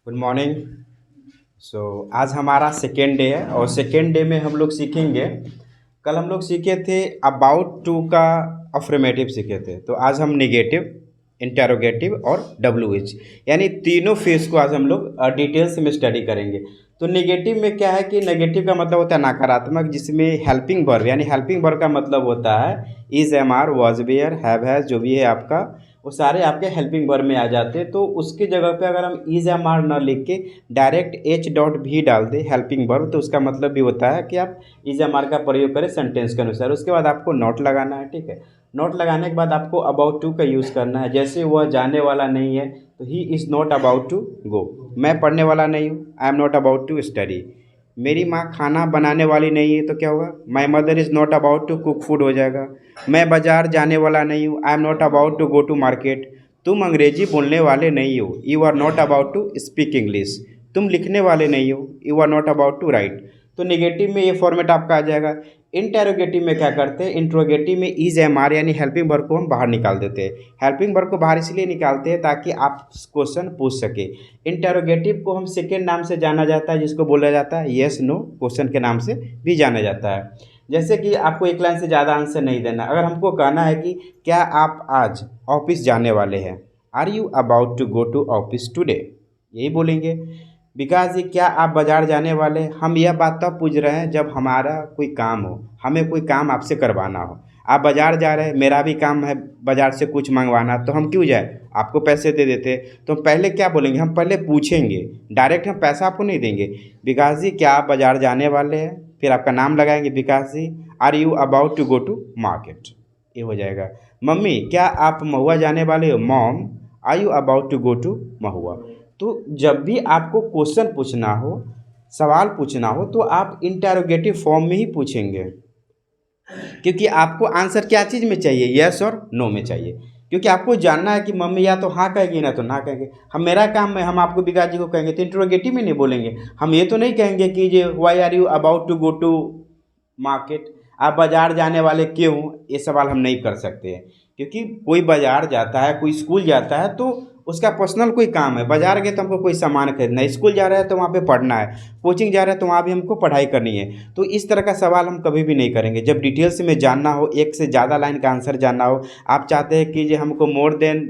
Good morning. आज हमारा second day है और सेकेंड डे में हम लोग सीखेंगे। कल हम लोग सीखे थे अबाउट टू का अफर्मेटिव सीखे थे, तो आज हम निगेटिव, इंटेरोगेटिव और डब्ल्यू एच यानी तीनों फेस को आज हम लोग डिटेल्स में स्टडी करेंगे। तो निगेटिव में क्या है कि नेगेटिव का मतलब होता है नकारात्मक, जिसमें हेल्पिंग वर्ब यानी हेल्पिंग वर्ब का मतलब होता है is, am are, was, were, have जो भी है आपका, वो सारे आपके हेल्पिंग वर्ब में आ जाते हैं। तो उसकी जगह पे अगर हम इज, एम आर न लिख के डायरेक्ट एच डॉट भी डाल दें हेल्पिंग वर्ब, तो उसका मतलब भी होता है कि आप इज, एम आर का प्रयोग करें सेंटेंस के अनुसार। उसके बाद आपको नोट लगाना है, ठीक है। नोट लगाने के बाद आपको अबाउट टू का यूज़ करना है। जैसे वह जाने वाला नहीं है तो he is not about to go. मैं पढ़ने वाला नहीं हूँ, I am not about to study. मेरी माँ खाना बनाने वाली नहीं है तो क्या होगा, my mother is not about to cook food हो जाएगा। मैं बाजार जाने वाला नहीं हूँ, I am not about to go to market. तुम अंग्रेजी बोलने वाले नहीं हो, you are not about to speak English. तुम लिखने वाले नहीं हो, you are not about to write. तो नेगेटिव में ये फॉर्मेट आपका आ जाएगा। इंटेरोगेटिव में क्या करते हैं, इंट्रोगेटिव में इज, एम आर यानी हेल्पिंग वर्ब को हम बाहर निकाल देते हैं। हेल्पिंग वर्ब को बाहर इसलिए निकालते हैं ताकि आप क्वेश्चन पूछ सके। इंटेरोगेटिव को हम सेकेंड नाम से जाना जाता है, जिसको बोला जाता है येस नो क्वेश्चन के नाम से भी जाना जाता है। जैसे कि आपको एक लाइन से ज़्यादा आंसर नहीं देना। अगर हमको कहना है कि क्या आप आज ऑफिस जाने वाले हैं, are you about to go to office today, यही बोलेंगे। विकास जी क्या आप बाज़ार जाने वाले हैं, हम यह बात तब पूछ रहे हैं जब हमारा कोई काम हो, हमें कोई काम आपसे करवाना हो। आप बाज़ार जा रहे हैं, मेरा भी काम है बाज़ार से कुछ मंगवाना, तो हम क्यों जाए, आपको पैसे दे देते। तो हम पहले क्या बोलेंगे, हम पहले पूछेंगे, डायरेक्ट हम पैसा आपको नहीं देंगे। विकास जी क्या आप बाज़ार जाने वाले हैं, फिर आपका नाम लगाएंगे Vikas ji, are you about to go to market, ये हो जाएगा। मम्मी क्या आप महुआ जाने वाले हो, mom are you about to go to Mahua. तो जब भी आपको क्वेश्चन पूछना हो, सवाल पूछना हो, तो आप इंटेरोगेटिव फॉर्म में ही पूछेंगे, क्योंकि आपको आंसर क्या चीज़ में चाहिए, यस और नो में चाहिए। क्योंकि आपको जानना है कि मम्मी या तो हाँ कहेगी ना तो ना कहेंगे। हम मेरा काम है, हम आपको विकास जी को कहेंगे तो इंट्रोगेटिव में नहीं बोलेंगे। हम ये तो नहीं कहेंगे कि J Y are you about to go to market, आप बाज़ार जाने वाले क्यों, ये सवाल हम नहीं कर सकते हैं। क्योंकि कोई बाज़ार जाता है, कोई स्कूल जाता है, तो उसका पर्सनल कोई काम है। बाज़ार गए तो हमको कोई सामान खरीदना है, स्कूल जा रहा है तो वहाँ पे पढ़ना है, कोचिंग जा रहा है तो वहाँ भी हमको पढ़ाई करनी है। तो इस तरह का सवाल हम कभी भी नहीं करेंगे। जब डिटेल्स में जानना हो, एक से ज़्यादा लाइन का आंसर जानना हो, आप चाहते हैं कि जो हमको more than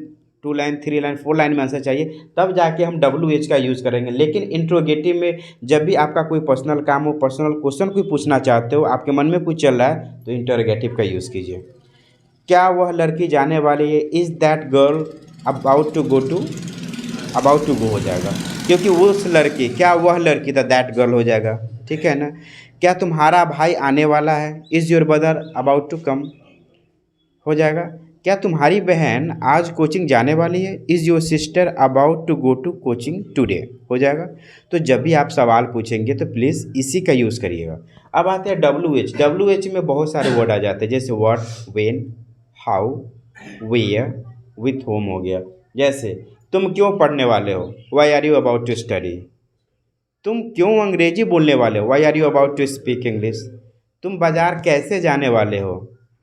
2 line, 3 line, 4 line में आंसर चाहिए, तब जाके हम डब्ल्यू एच का यूज़ करेंगे। लेकिन इंट्रोगेटिव में जब भी आपका कोई पर्सनल काम हो, पर्सनल क्वेश्चन कोई पूछना चाहते हो, आपके मन में कुछ चल रहा है, तो इंट्रोगेटिव का यूज़ कीजिए। क्या वह लड़की जाने वाली है, is that girl about to go हो जाएगा, क्योंकि उस लड़की, क्या वह लड़की, तो दैट गर्ल हो जाएगा, ठीक है ना। क्या तुम्हारा भाई आने वाला है, is your brother about to come हो जाएगा। क्या तुम्हारी बहन आज कोचिंग जाने वाली है, is your sister about to go to coaching today हो जाएगा। तो जब भी आप सवाल पूछेंगे तो प्लीज़ इसी का यूज़ करिएगा। अब आते हैं डब्ल्यू एच। डब्ल्यू एच में बहुत सारे वर्ड आ जाते हैं, जैसे what, when, how, where, with home हो गया। जैसे तुम क्यों पढ़ने वाले हो, why are you about to study. तुम क्यों अंग्रेजी बोलने वाले हो, why are you about to speak English. तुम बाज़ार कैसे जाने वाले हो,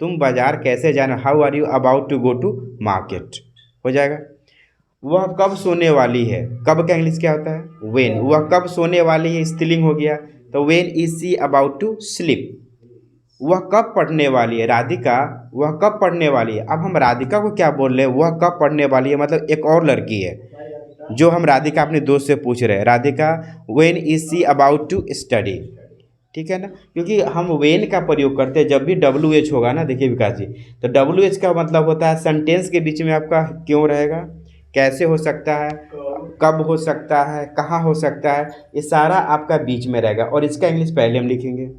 तुम बाज़ार कैसे जाने, how are you about to go to market हो जाएगा। वह कब सोने वाली है, कब का इंग्लिश क्या होता है, वेन। वह कब सोने वाली है, स्त्रीलिंग हो गया, तो when is she about to sleep. वह कब पढ़ने वाली है, राधिका वह कब पढ़ने वाली है। अब हम राधिका को क्या बोल रहे हैं, वह कब पढ़ने वाली है, मतलब एक और लड़की है जो हम राधिका अपने दोस्त से पूछ रहे हैं, Radhika when is she about to study, ठीक है ना। क्योंकि हम वेन का प्रयोग करते हैं जब भी डब्ल्यू एच होगा ना। देखिए विकास जी, तो डब्ल्यू एच का मतलब होता है सेंटेंस के बीच में आपका क्यों रहेगा, कैसे हो सकता है, कब हो सकता है, कहाँ हो सकता है, ये सारा आपका बीच में रहेगा। और इसका इंग्लिश पहले हम लिखेंगे।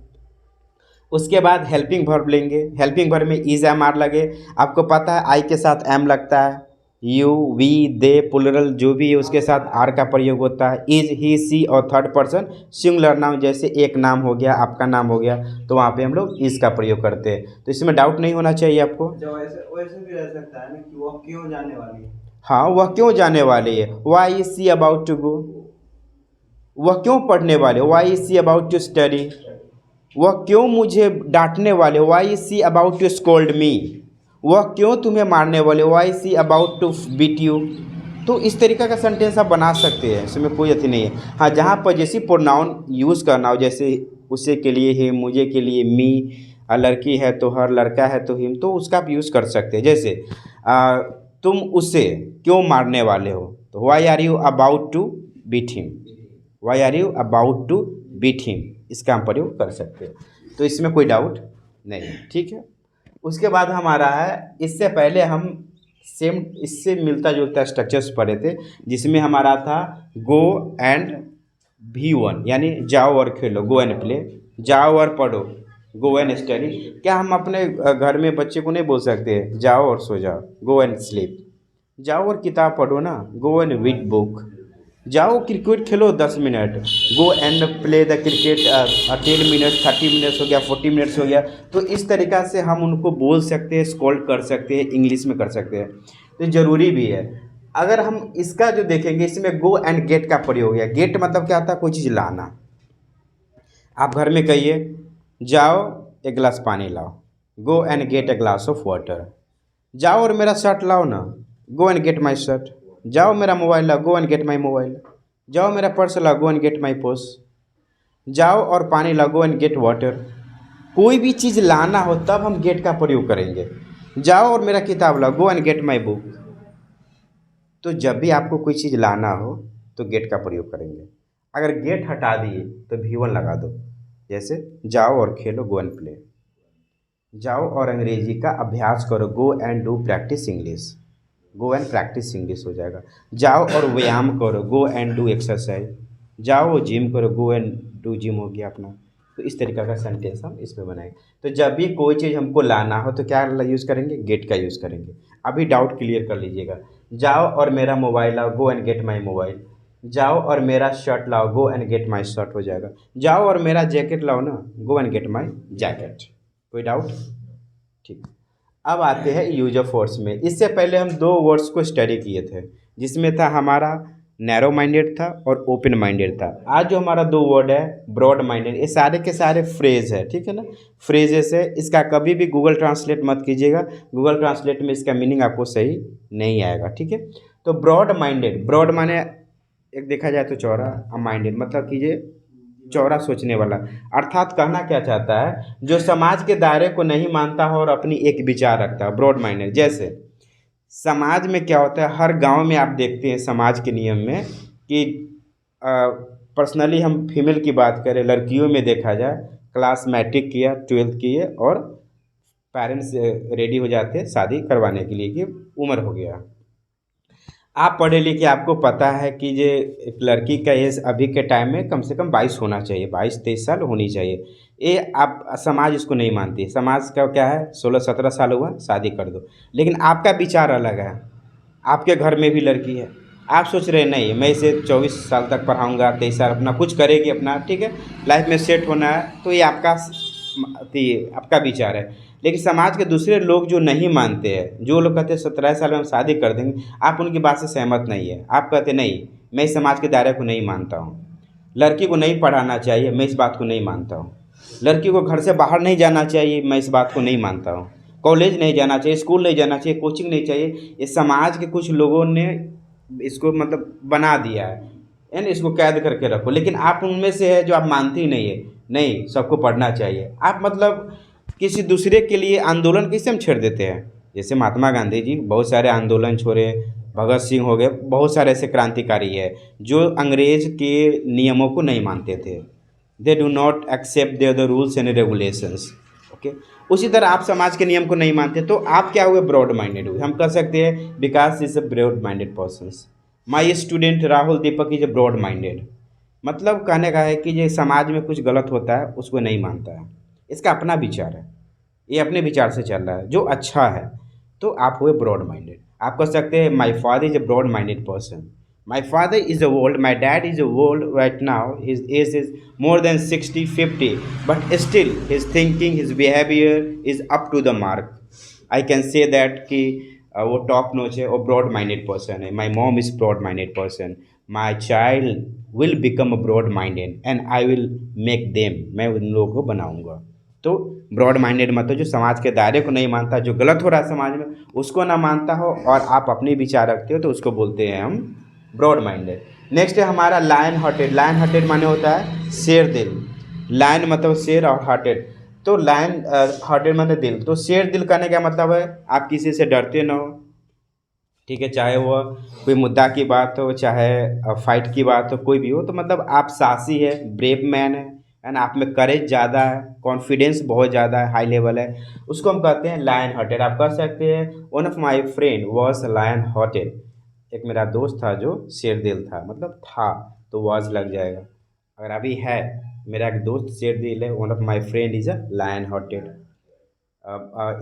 उसके बाद हेल्पिंग वर्ब लेंगे। हेल्पिंग वर्ब में इज, एम, आर लगे। आपको पता है आई के साथ एम लगता है, यू, वी, दे, प्लुरल जो भी है उसके साथ आर का प्रयोग होता है। इज, ही, सी और थर्ड पर्सन सिंगुलर नाम, जैसे एक नाम हो गया, आपका नाम हो गया, तो वहाँ पे हम लोग इज का प्रयोग करते हैं। तो इसमें डाउट नहीं होना चाहिए आपको। जो वैसे वैसे भी रह सकता है ना कि वो क्यों जाने वाली है। हाँ, वह क्यों जाने वाली है, why is she about to go. वह क्यों पढ़ने वाले, why is she about to study. वह क्यों मुझे डांटने वाले, why is she about to scold me. वह क्यों तुम्हें मारने वाले, why she about to beat you. तो इस तरीका का सेंटेंस आप बना सकते हैं, इसमें कोई अथी नहीं है। हाँ, जहाँ पॉजेसिव प्रोनाउन यूज़ करना हो, जैसे उसे के लिए हिम, मुझे के लिए मी, लड़की है तो हर, लड़का है तो हिम, तो उसका आप यूज़ कर सकते हैं। जैसे तुम उसे क्यों मारने वाले हो, तो why are you about to beat him, why are you about to beat him, इसका हम प्रयोग कर सकते हैं। तो इसमें कोई डाउट नहीं है, ठीक है। उसके बाद हमारा है, इससे पहले हम सेम इससे मिलता जुलता स्ट्रक्चर्स पढ़े थे, जिसमें हमारा था गो एंड V1, यानी जाओ और खेलो, गो एंड प्ले, जाओ और पढ़ो, गो एंड स्टडी। क्या हम अपने घर में बच्चे को नहीं बोल सकते जाओ और सो जाओ, गो एंड स्लीप, जाओ और किताब पढ़ो ना, गो एंड रीड बुक, जाओ cricket Khelo 10 minute, go and play the cricket 10 minute, 30 minutes हो गया, 40 मिनट्स हो गया। तो इस तरीक़ा से हम उनको बोल सकते हैं, स्कोल्ड कर सकते हैं, इंग्लिश में कर सकते हैं, तो ज़रूरी भी है। अगर हम इसका जो देखेंगे, इसमें गो एंड गेट का प्रयोग है। गेट मतलब क्या होता है, कोई चीज़ लाना। आप घर में कहिए जाओ एक गिलास पानी लाओ, go and gate a glass of water. जाओ और मेरा शर्ट लाओ ना, go and get my shirt. जाओ मेरा मोबाइल लाओ, go and get my mobile. जाओ मेरा पर्स लाओ, go and get my purse. जाओ और पानी लाओ, गो एंड गेट वाटर। कोई भी चीज़ लाना हो तब हम गेट का प्रयोग करेंगे। जाओ और मेरा किताब लाओ, go and get my book. तो जब भी आपको कोई चीज़ लाना हो तो गेट का प्रयोग करेंगे। अगर गेट हटा दिए तो V1 लगा दो, जैसे जाओ और खेलो, गो एंड प्ले। जाओ और अंग्रेजी का अभ्यास करो, go and do practice English, go and practice English हो जाएगा। जाओ और व्यायाम करो, गो एंड डू एक्सरसाइज। जाओ जिम करो, गो एंड डू जिम हो गया अपना। तो इस तरीक़ा का सेंटेंस हम इसमें बनाएंगे। तो जब भी कोई चीज़ हमको लाना हो तो क्या यूज़ करेंगे, गेट का यूज़ करेंगे। अभी डाउट क्लियर कर लीजिएगा। जाओ और मेरा मोबाइल लाओ, go and get my mobile. जाओ और मेरा शर्ट लाओ, go and get my shirt हो जाएगा। जाओ और मेरा जैकेट लाओ ना, go and get my jacket. कोई डाउट? ठीक। अब आते हैं यूज ऑफ वर्ड्स में। इससे पहले हम 2 वर्ड्स को स्टडी किए थे, जिसमें था हमारा नैरो माइंडेड था और ओपन माइंडेड था। आज जो हमारा 2 वर्ड है ब्रॉड माइंडेड, ये सारे के सारे फ्रेज है, ठीक है ना, फ्रेजेस है। इसका कभी भी गूगल ट्रांसलेट मत कीजिएगा, गूगल ट्रांसलेट में इसका मीनिंग आपको सही नहीं आएगा, ठीक है। तो ब्रॉड माइंडेड, ब्रॉड माने एक देखा जाए तो चौड़ा, माइंडेड मतलब कीजिए चौड़ा सोचने वाला। अर्थात कहना क्या चाहता है, जो समाज के दायरे को नहीं मानता हो और अपनी एक विचार रखता है, ब्रॉड माइंडेड। जैसे समाज में क्या होता है, हर गांव में आप देखते हैं समाज के नियम में कि पर्सनली हम फीमेल की बात करें, लड़कियों में देखा जाए, क्लास मैट्रिक किया, 12th किए और पेरेंट्स रेडी हो जाते हैं शादी करवाने के लिए कि उम्र हो गया। आप पढ़े लिखे, आपको पता है कि ये एक लड़की का एज अभी के टाइम में कम से कम 22 होना चाहिए, 22-23 साल होनी चाहिए। ये आप समाज इसको नहीं मानती। समाज का क्या है, 16-17 साल हुआ शादी कर दो। लेकिन आपका विचार अलग है, आपके घर में भी लड़की है, आप सोच रहे नहीं मैं इसे 24 साल तक पढ़ाऊँगा, 23 साल अपना कुछ करेगी अपना, ठीक है, लाइफ में सेट होना है। तो ये आपका विचार है। लेकिन समाज के दूसरे लोग जो नहीं मानते हैं, जो लोग कहते हैं 17 साल में हम शादी कर देंगे, आप उनकी बात से सहमत नहीं है। आप कहते नहीं, मैं इस समाज के दायरे को नहीं मानता हूँ, लड़की को नहीं पढ़ाना चाहिए, मैं इस बात को नहीं मानता हूँ, लड़की को घर से बाहर नहीं जाना चाहिए, मैं इस बात को नहीं मानता हूँ, कॉलेज नहीं जाना चाहिए, स्कूल नहीं जाना चाहिए, कोचिंग नहीं चाहिए। इस समाज के कुछ लोगों ने इसको मतलब बना दिया है, यानी इसको कैद करके रखो। लेकिन आप उनमें से है जो आप मानते ही नहीं है, नहीं सबको पढ़ना चाहिए। आप मतलब किसी दूसरे के लिए आंदोलन कैसे हम छेड़ देते हैं। जैसे महात्मा गांधी जी बहुत सारे आंदोलन छोड़े, भगत सिंह हो गए, बहुत सारे ऐसे क्रांतिकारी है जो अंग्रेज के नियमों को नहीं मानते थे। They do not accept the rules and regulations, okay. उसी तरह आप समाज के नियम को नहीं मानते तो आप क्या हुए, ब्रॉड माइंडेड हुए। हम कह सकते हैं Vikas is a broad minded persons, my student Rahul Deepak is a broad minded. मतलब कहने का है कि ये समाज में कुछ गलत होता है उसको नहीं मानता है, इसका अपना विचार है, ये अपने विचार से चल रहा है जो अच्छा है, तो आप हुए ब्रॉड माइंडेड। आप कह सकते हैं my father is a broad minded person, my father is a old, my dad is a old right now, his age is more than 60-50, but still his thinking his behaviour is up to the mark. I can say that कि वो top notch है, वो broad minded person है। My mom is broad minded person, my child will become a broad minded and I will make them, मैं उन लोगों को बनाऊंगा। तो ब्रॉड माइंडेड मतलब जो समाज के दायरे को नहीं मानता, जो गलत हो रहा है समाज में उसको ना मानता हो और आप अपने विचार रखते हो, तो उसको बोलते हैं हम ब्रॉड माइंडेड। नेक्स्ट है हमारा लायन हार्टेड। लायन हार्टेड माने होता है शेर दिल। लायन मतलब शेर और हार्टेड, तो लायन हार्टेड मतलब दिल। तो शेर दिल कहने का मतलब है आप किसी से डरते ना हो, ठीक है, चाहे वो कोई मुद्दा की बात हो, चाहे फाइट की बात हो, कोई भी हो, तो मतलब आप साहसी है, ब्रेव मैन है ना, आप में करेज ज़्यादा है, कॉन्फिडेंस बहुत ज़्यादा है, हाई लेवल है, उसको हम कहते हैं लायन हार्टेड। आप कह सकते हैं one of my friend was lion hearted. एक मेरा दोस्त था जो शेर दिल था, मतलब था तो वॉज लग जाएगा, अगर अभी है, मेरा एक दोस्त शेर दिल है, one of my friend is a lion hearted.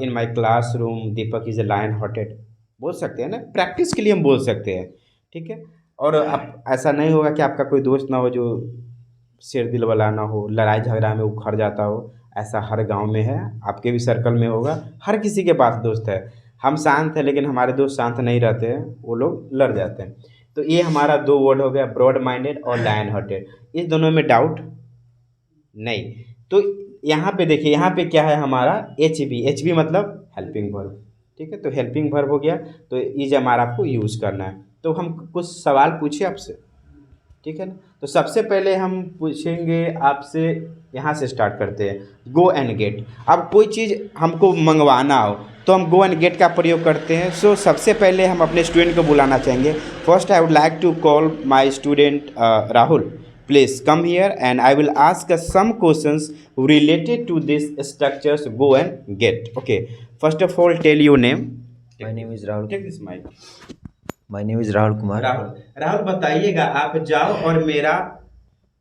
In my classroom Deepak is a lion hearted, बोल सकते हैं ना, प्रैक्टिस के लिए हम बोल सकते हैं, ठीक है। और आप ऐसा नहीं होगा कि आपका कोई दोस्त ना हो जो शेर दिल वाला ना हो, लड़ाई झगड़ा में उखड़ जाता हो, ऐसा हर गांव में है, आपके भी सर्कल में होगा, हर किसी के पास दोस्त है। हम शांत हैं लेकिन हमारे दोस्त शांत नहीं रहते हैं, वो लोग लड़ जाते हैं। तो ये हमारा दो वर्ड हो गया, ब्रॉड माइंडेड और लायन हार्टेड। इस दोनों में डाउट नहीं। तो यहाँ पे देखिए, यहाँ पे क्या है हमारा एच बी। एच बी मतलब हेल्पिंग वर्ब, ठीक है, तो हेल्पिंग वर्ब हो गया, तो इज हमारा आपको यूज़ करना है। तो हम कुछ सवाल पूछे आपसे, ठीक है ना। तो सबसे पहले हम पूछेंगे आपसे, यहाँ से स्टार्ट करते हैं, गो एंड गेट। अब कोई चीज़ हमको मंगवाना हो तो हम गो एंड गेट का प्रयोग करते हैं। सो सबसे पहले हम अपने स्टूडेंट को बुलाना चाहेंगे। First I would like to call my student Rahul, please come here and I will ask some questions related to this structures go and get. Okay, first of all tell your name. My name is Rahul. Take this mic. My name is Rahul Kumar. Rahul बताइएगा, आप जाओ और मेरा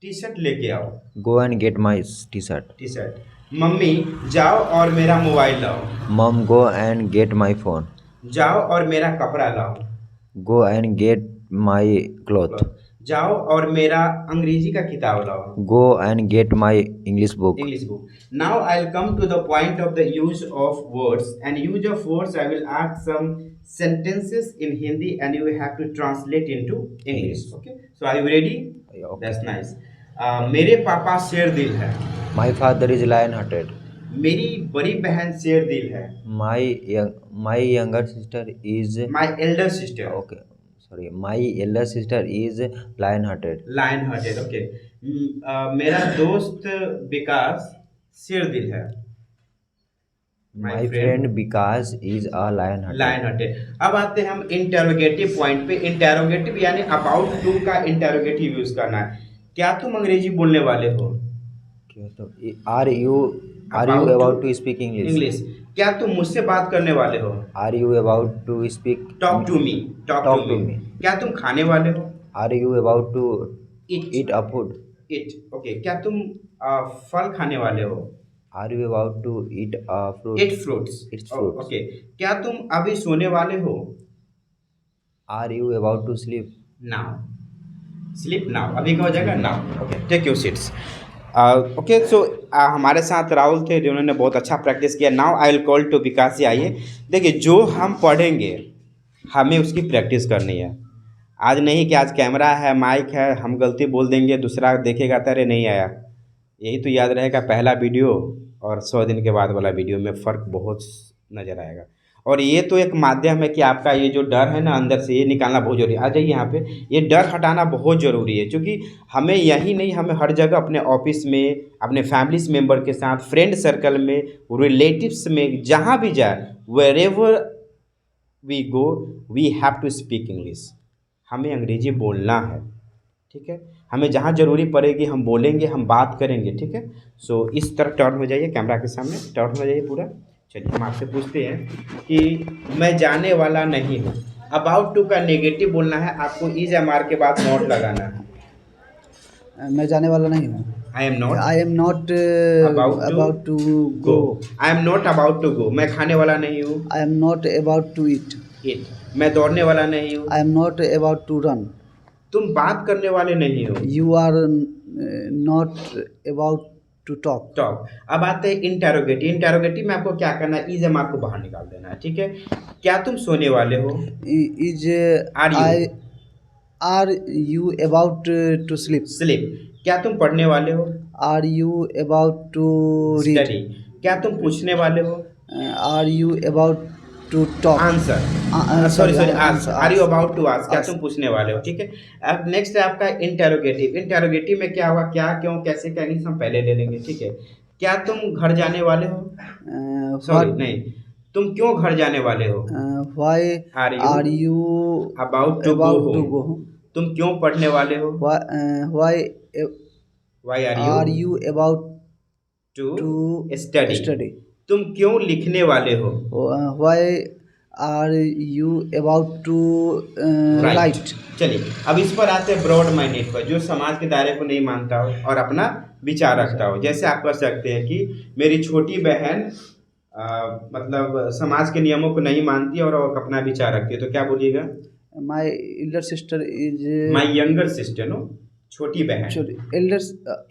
T shirt लेके आओ। Go and get my T-shirt. T shirt. Mummy जाओ और मेरा मोबाइल लाओ। Mom, go and get my phone. जाओ और मेरा कपड़ा लाओ। Go and get my cloth. जाओ और मेरा अंग्रेजी का किताब लाओ। Go and get my English book. English book. Now I'll come to the point of the use of words, and use of words I will ask some sentences in Hindi and you have to translate into English. Okay. So are you ready? Yeah, okay. That's nice. मेरे पापा शेर दिल है। My father is lion-hearted. मेरी बड़ी बहन शेर दिल है। My younger sister is My elder sister. okay. Sorry, my elder sister is lion-hearted. Lion hearted. Okay. मेरा दोस्त विकास शेर दिल है। My friend Vikas is a lion-hearted. Line हटे। अब आते हैं हम इंटेरोगेटिव पॉइंट पे। इंटेरोगेटिव यानी अबाउट टू का इंटेरोगेटिव यूज करना है। क्या तुम अंग्रेजी बोलने वाले हो? Are you about to speak English? English. क्या तुम मुझसे बात करने वाले हो? Are you about to speak? Talk to me. Talk to me. क्या तुम खाने वाले हो? Are you about to Eat. eat a food? It. Okay. क्या तुम फल खाने वाले हो? Are you about to eat a fruit? It fruits. Eat fruits. Okay. क्या तुम अभी सोने वाले हो? Are you about to sleep? Now. Sleep now, अभी क्या हो जाएगा? Now. Okay, take your seats. Okay, so हमारे साथ राहुल थे जिन्होंने बहुत अच्छा प्रैक्टिस किया। Now I will call to Vikas. आइए देखिए, जो हम पढ़ेंगे हमें उसकी प्रैक्टिस करनी है। आज नहीं कि आज कैमरा है, माइक है, हम गलती बोल देंगे, दूसरा देखेगा तो अरे नहीं आया। यही तो याद रहेगा, पहला वीडियो और 100 दिन के बाद वाला वीडियो में फ़र्क बहुत नज़र आएगा। और ये तो एक माध्यम है कि आपका ये जो डर है ना अंदर से, ये निकालना बहुत ज़रूरी है। आ जाइए यहाँ पे, ये डर हटाना बहुत ज़रूरी है, क्योंकि हमें यही नहीं, हमें हर जगह अपने ऑफिस में, अपने फैमिलीज मेम्बर के साथ, फ्रेंड सर्कल में, रिलेटिव्स में, जहाँ भी जाए, wherever we go we have to speak English. हमें अंग्रेजी बोलना है, ठीक है। हमें जहाँ ज़रूरी पड़ेगी हम बोलेंगे, हम बात करेंगे, ठीक है। सो इस तरफ टर्न हो जाइए, कैमरा के सामने टर्न हो जाइए पूरा। चलिए हम आपसे पूछते हैं कि मैं जाने वाला नहीं हूँ। अबाउट टू का नेगेटिव बोलना है, आपको इज एम आर के बाद नॉट लगाना है। मैं जाने वाला नहीं हूँ। I am not about to go. go. I am not about to go. मैं खाने वाला नहीं हूँ। I am not about to eat. It. मैं दौड़ने वाला नहीं हूँ। I am not about to run. तुम बात करने वाले नहीं हो। You are not about to talk. Talk. अब आते हैं इंटेरोगेटिव। इंटेरोगेटिव में आपको क्या करना है, इज एम आर को बाहर निकाल देना है, ठीक है। क्या तुम सोने वाले हो? Is Are you? are you about to sleep? Sleep. क्या तुम पढ़ने वाले हो? Are you about to read? Study. क्या तुम पूछने वाले हो? Are you about to talk? Answer, Sorry, sorry, answer, are you about to ask, क्या ask. तुम पूछने वाले हो, ठीक है। अब नेक्स्ट है आपका इंटेरोगेटिव। इंटेरोगेटिव में क्या होगा, क्या, क्यों, कैसे, क्या नहीं, हम पहले ले लेंगे, ठीक है। क्या तुम घर जाने वाले हो? Sorry, What? नहीं, तुम क्यों घर जाने वाले हो? Why Are are you you about to go about to home? go home? तुम क्यों पढ़ने वाले हो? Why why are are you you about to to study? study? तुम क्यों लिखने वाले हो? Why are you about to write? चलिए, अब इस पर आते हैं ब्रॉड माइंडेड पर, जो समाज के दायरे को नहीं मानता हो और अपना विचार रखता हो। जैसे आप कह सकते हैं कि मेरी छोटी बहन मतलब समाज के नियमों को नहीं मानती और वो अपना विचार रखती है, तो क्या बोलिएगा? My elder sister is my younger sister, no, छोटी बहन। sorry, elder.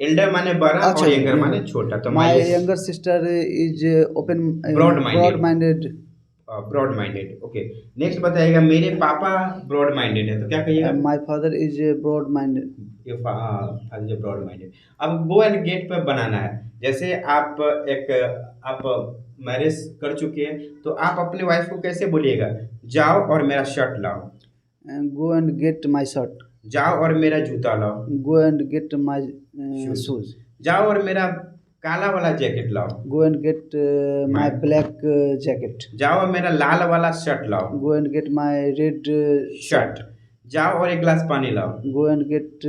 एल्डर माने बड़ा अच्छा, और यंगर younger. माने छोटा, तो My younger sister is open, Broad-minded. broad-minded. Broad minded. Okay, next बताइएगा, मेरे पापा ब्रॉड माइंडेड है, तो क्या कहिएगा? My father is broad-minded. Broad minded. अब गो एंड गेट पे बनाना है। जैसे आप आप मैरिज कर चुके हैं, तो आप अपने वाइफ को कैसे बोलिएगा? जाओ और मेरा शर्ट लाओ, Go and get my shirt. जाओ और मेरा जूता लाओ, Go and get my Shoes. shoes. जाओ और मेरा काला वाला जैकेट लाओ, Go and get my black jacket. जाओ और मेरा लाल वाला शर्ट लाओ, Go and get my red shirt, जाओ और एक गिलास पानी लाओ, Go and get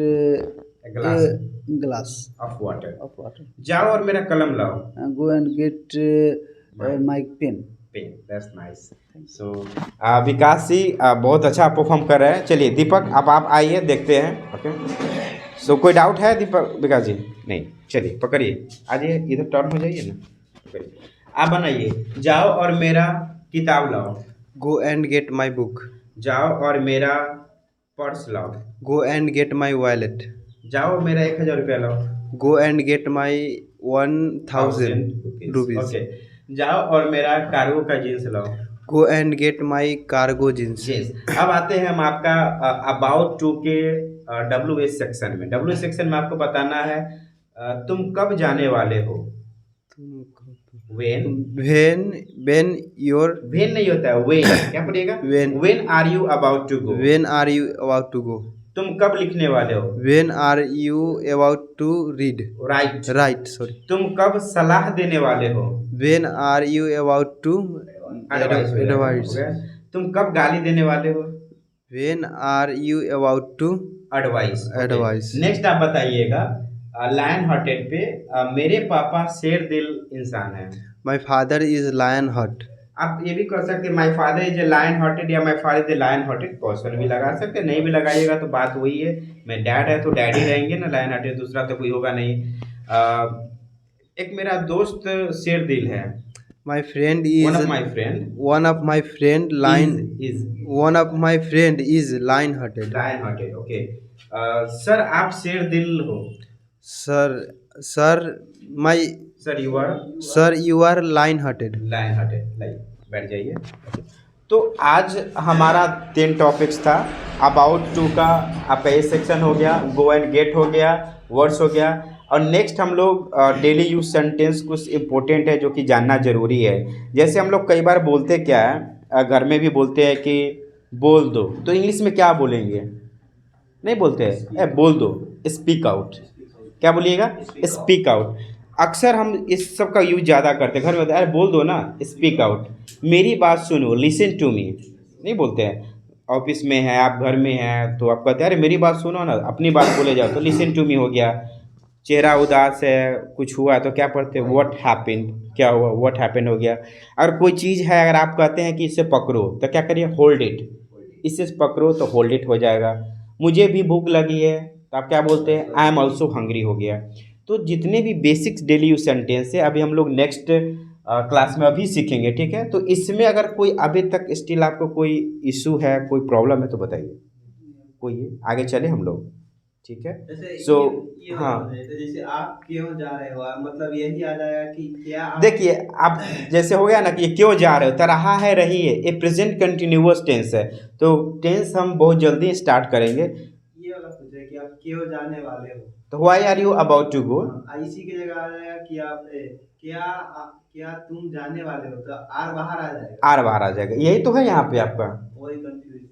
glass a glass of water, of water. जाओ और मेरा कलम लाओ, Go and get my pen. Pen. That's nice. So Vikas ji बहुत अच्छा परफॉर्म कर रहे हैं। चलिए दीपक, अब आप आइए, देखते हैं। ओके, सो कोई डाउट है दीपक, विकास जी? नहीं, चलिए पकड़िए, आइए इधर टर्न हो जाइए ना, पकड़िए, आप बनाइए, जाओ और मेरा किताब लाओ, Go and get my book. जाओ और मेरा पर्स लाओ, Go and get my wallet. जाओ मेरा 1000 रुपया लाओ, Go and get my 1000 rupees. Okay, जाओ और मेरा कार्गो का जींस लाओ, Go and get my cargo jeans. Jeans. अब आते हैं हम आपका अबाउट टू के WH सेक्शन में। WH सेक्शन में आपको बताना है तुम कब जाने वाले हो। वेन, When your वेन नहीं होता है, वेन क्या पड़ेगा? When are you about to go, when are you about to go? तुम कब लिखने वाले हो? When are you about to read? Right. Right, sorry. तुम कब सलाह देने वाले हो? When are you about to advice. advise? तुम कब गाली देने वाले हो? When are you about to advice. Advice. Next आप बताइएगा लायन हार्टेड पे मेरे पापा शेर दिल इंसान है। my father is lion heart? आप ये भी कर सकते हैं my father is a lion hearted, या my father is a lion hearted person भी लगा सकते हैं। नहीं भी लगाइएगा तो बात वही है, मैं डैड है तो डैडी रहेंगे ना, लायन हार्टेड दूसरा तो कोई होगा नहीं। एक मेरा दोस्त शेर दिल है, My friend is one of my friend one of my friend lion is one of my friend is lion hearted. Lion hearted. Okay, sir आप शेर दिल हो। Sir my sir you are sir you are lion hearted. Lion hearted. Like बैठ जाइए। तो आज हमारा 10 topics था। अबाउट टू का आपका ए सेक्शन हो गया, गो एंड गेट हो गया, वर्ड्स हो गया, और नेक्स्ट हम लोग डेली यूज सेंटेंस कुछ इम्पोर्टेंट है जो कि जानना ज़रूरी है। जैसे हम लोग कई बार बोलते क्या है, घर में भी बोलते हैं कि बोल दो, तो इंग्लिश में क्या बोलेंगे? नहीं बोलते हैं बोल दो, स्पीक आउट। क्या बोलिएगा? Speak out. अक्सर हम इस सब का यूज ज़्यादा करते हैं, घर में होता है अरे बोल दो ना, स्पीक आउट, मेरी बात सुनो, लिसन टू मी, नहीं बोलते हैं। ऑफिस में है, आप घर में हैं, तो आप कहते हैं अरे मेरी बात सुनो ना, अपनी बात बोले जाओ, तो लिसन टू मी हो गया। चेहरा उदास है, कुछ हुआ तो क्या पढ़ते हैं? व्हाट हैपेंड, क्या हुआ, व्हाट हैपेंड हो गया। अगर कोई चीज़ है, अगर आप कहते हैं कि इसे पकड़ो, तो क्या करिए? होल्ड इट, इसे पकड़ो तो होल्ड इट हो जाएगा। मुझे भी भूख लगी है, तो आप क्या बोलते हैं? आई एम ऑल्सो हंग्री हो गया। तो जितने भी बेसिक्स डेली यूज सेंटेंस है अभी हम लोग नेक्स्ट क्लास में अभी सीखेंगे, ठीक है। तो इसमें अगर कोई अभी तक स्टिल आपको कोई इशू है, कोई प्रॉब्लम है तो बताइए, कोई है? आगे चले हम लोग, ठीक है। So, हाँ, जैसे आप क्यों जा रहे हो, मतलब यही आ जाएगा कि क्या आप... देखिए आप जैसे हो गया ना कि ये क्यों जा रहे हो, तो रहा है, रही है, ये प्रेजेंट कंटिन्यूअस टेंस है। तो टेंस हम बहुत जल्दी स्टार्ट करेंगे। ये वाला पूछे कि आप क्यों जाने वाले हो। तो why are you about to go, इसी की जगह आ जाएगा कि आप क्या तुम जाने वाले हो, तो आर बाहर आ जाएगा। आर बाहर आ जाएगा। यही तो है यहाँ पे आपका, वही कंफ्यूज है।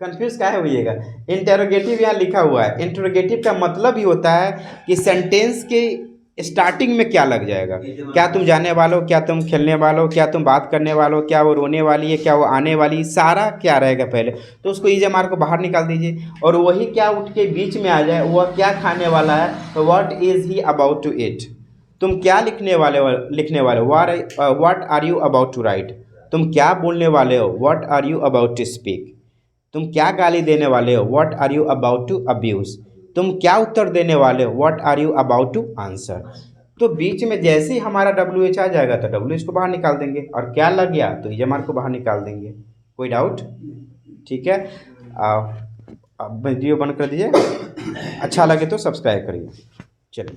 कंफ्यूज काहे होइएगा। इंटेरोगेटिव यहाँ लिखा हुआ है। इंटेरोगेटिव का मतलब ही होता है कि सेंटेंस के स्टार्टिंग में क्या लग जाएगा। क्या तुम जाने वाले हो, क्या तुम खेलने वाले हो, क्या तुम बात करने वाले हो, क्या वो रोने वाली है, क्या वो आने वाली, सारा क्या रहेगा पहले। तो उसको EJMR को बाहर निकाल दीजिए और वही क्या उठ के बीच में आ जाए, वह क्या खाने वाला है, तो what is he about to eat. तुम क्या लिखने वाले हो, what are you about to write. तुम क्या बोलने वाले हो, what are you about to speak. तुम क्या गाली देने वाले हो, what are you about to abuse. तुम क्या उत्तर देने वाले हो, what are you about to answer. तो बीच में जैसे ही हमारा WH आ जाएगा तो WH को बाहर निकाल देंगे, और क्या लग गया तो EJMR को बाहर निकाल देंगे। कोई डाउट? ठीक है, अब वीडियो बंद कर दीजिए। अच्छा लगे तो सब्सक्राइब करिए।